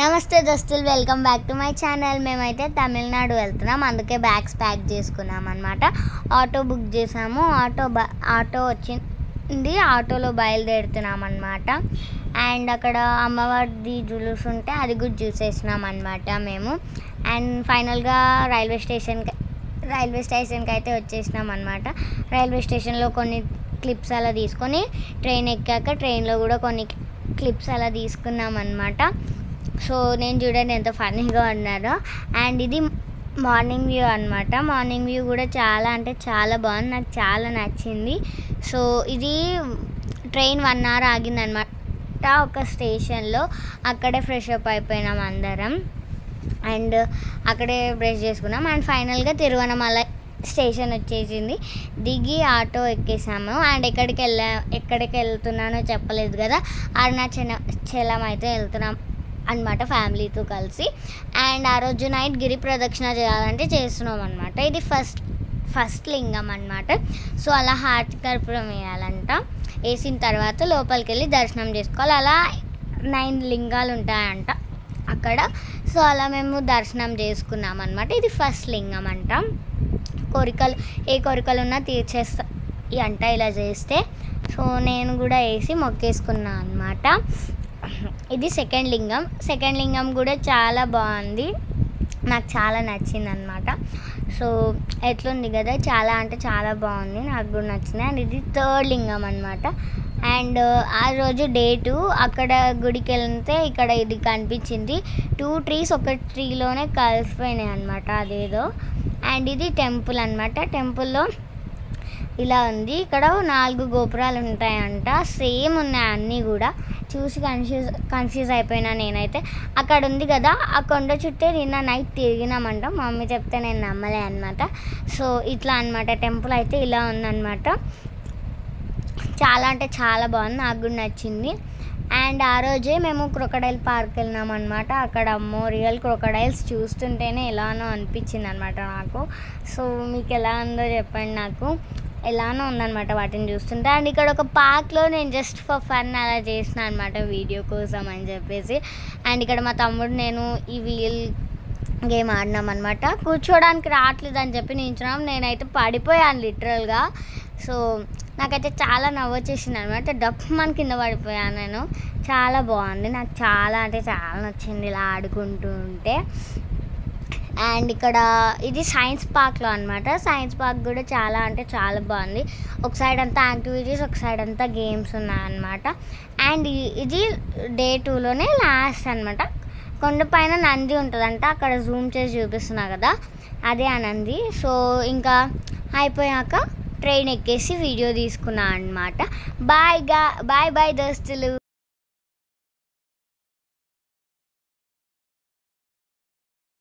నమస్తే దోస్తులు, welcome back to my channel. మేమైతే తమిళనాడు వెళ్తున్నాం, అందుకే బ్యాగ్స్ ప్యాక్ చేసుకున్నాం అనమాట. ఆటో బుక్ చేసాము, ఆటో వచ్చింది, ఆటోలో బయలుదేరుతున్నాం అనమాట. అండ్ అక్కడ అమ్మవారిది జులూస్ ఉంటే అది కూడా చూసేసినాం అనమాట మేము. అండ్ ఫైనల్గా రైల్వే స్టేషన్కి అయితే వచ్చేసినాం అనమాట. రైల్వే స్టేషన్లో కొన్ని క్లిప్స్ అలా తీసుకొని ట్రైన్ ఎక్కాక ట్రైన్లో కూడా కొన్ని క్లిప్స్ అలా తీసుకున్నాం అనమాట. సో నేను చూడండి ఎంత ఫన్నీగా ఉన్నారో. అండ్ ఇది మార్నింగ్ వ్యూ అనమాట. మార్నింగ్ వ్యూ కూడా చాలా అంటే చాలా బాగుంది, నాకు చాలా నచ్చింది. సో ఇది ట్రైన్ 1 hour ఆగిందనమాట ఒక స్టేషన్లో. అక్కడే ఫ్రెష్ అప్ అయిపోయినాం అందరం. అండ్ అక్కడే బ్రష్ చేసుకున్నాం. అండ్ ఫైనల్గా తిరువనమలై స్టేషన్ వచ్చేసింది. దిగి ఆటో ఎక్కేసాము. అండ్ ఎక్కడికి వెళ్తున్నానో చెప్పలేదు కదా, అరుణాచలం అయితే వెళ్తున్నాం అనమాట ఫ్యామిలీతో కలిసి. అండ్ ఆ రోజు నైట్ గిరి ప్రదక్షిణ చేయాలంటే చేస్తున్నాం అనమాట. ఇది ఫస్ట్ లింగం అనమాట. సో అలా హారతి కర్పూరం వేయాలంట. వేసిన తర్వాత లోపలికి వెళ్ళి దర్శనం చేసుకోవాలి. అలా 9 లింగాలు ఉంటాయంట అక్కడ. సో అలా మేము దర్శనం చేసుకున్నాం అనమాట. ఇది ఫస్ట్ లింగం అంట. ఏ కోరికలు ఉన్నా తీర్చేస్తాయి అంట ఇలా చేస్తే. సో నేను కూడా వేసి మొక్కేసుకున్నాను అనమాట. ఇది సెకండ్ లింగం కూడా చాలా బాగుంది, నాకు చాలా నచ్చింది అనమాట. సో ఎట్లుంది కదా, చాలా అంటే చాలా బాగుంది, నాకు కూడా నచ్చింది. అండ్ ఇది థర్డ్ లింగం అనమాట. అండ్ ఆ రోజు డే 2 అక్కడ గుడికి వెళ్తే ఇక్కడ ఇది కనిపించింది. 2 trees ఒక ట్రీలోనే కలిసిపోయినాయి అనమాట అదేదో. అండ్ ఇది టెంపుల్ అనమాట. టెంపుల్లో ఇలా ఉంది. ఇక్కడ 4 గోపురాలు ఉంటాయంట, సేమ్ ఉన్నాయి అన్నీ కూడా. చూసి కన్ఫ్యూజ్ అయిపోయినా నేనైతే. అక్కడ ఉంది కదా, ఆ కొండ చుట్టే నిన్న నైట్ తిరిగినామంట, మా మమ్మీ చెప్తే నేను నమ్మలే అనమాట. సో ఇట్లా అనమాట, టెంపుల్ అయితే ఇలా ఉందన్నమాట. చాలా అంటే చాలా బాగుంది, నాకు కూడా నచ్చింది. అండ్ ఆ రోజే మేము క్రొకడైల్ పార్క్ వెళ్ళినాం అనమాట. అక్కడ అమ్మో రియల్ క్రొకడైల్స్ చూస్తుంటేనే ఎలానో అనిపించింది అనమాట నాకు. సో మీకు ఎలా ఉందో చెప్పండి, నాకు ఎలానో ఉందన్నమాట వాటిని చూస్తుంటే. అండ్ ఇక్కడ ఒక పార్క్లో నేను జస్ట్ ఫర్ ఫన్ అలా చేసిన అనమాట, వీడియో కోసం అని చెప్పేసి. అండ్ ఇక్కడ మా తమ్ముడు నేను ఈ వీల్ గేమ్ ఆడినాం అనమాట. కూర్చోడానికి రావట్లేదు అని చెప్పి నించున్నాం, నేనైతే పడిపోయాను లిటరల్గా. సో నాకైతే చాలా నవ్వొచ్చేసింది అనమాట, డప్మని కింద పడిపోయాను నేను. చాలా బాగుంది, నాకు చాలా అంటే చాలా నచ్చింది ఇలా ఆడుకుంటూ ఉంటే. అండ్ ఇక్కడ ఇది సైన్స్ పార్క్లో అనమాట. సైన్స్ పార్క్ కూడా చాలా అంటే చాలా బాగుంది. ఒక సైడ్ అంతా యాక్టివిటీస్, ఒక సైడ్ అంతా గేమ్స్ ఉన్నాయన్నమాట. అండ్ ఇది డే 2లోనే లాస్ట్ అనమాట. కొండపైన నంది ఉంటుందంట, అక్కడ జూమ్ చేసి చూపిస్తున్నా కదా, అదే ఆ నంది. సో ఇంకా అయిపోయాక ట్రైన్ ఎక్కేసి వీడియో తీసుకున్నా అనమాట. బాయ్ దోస్తులు.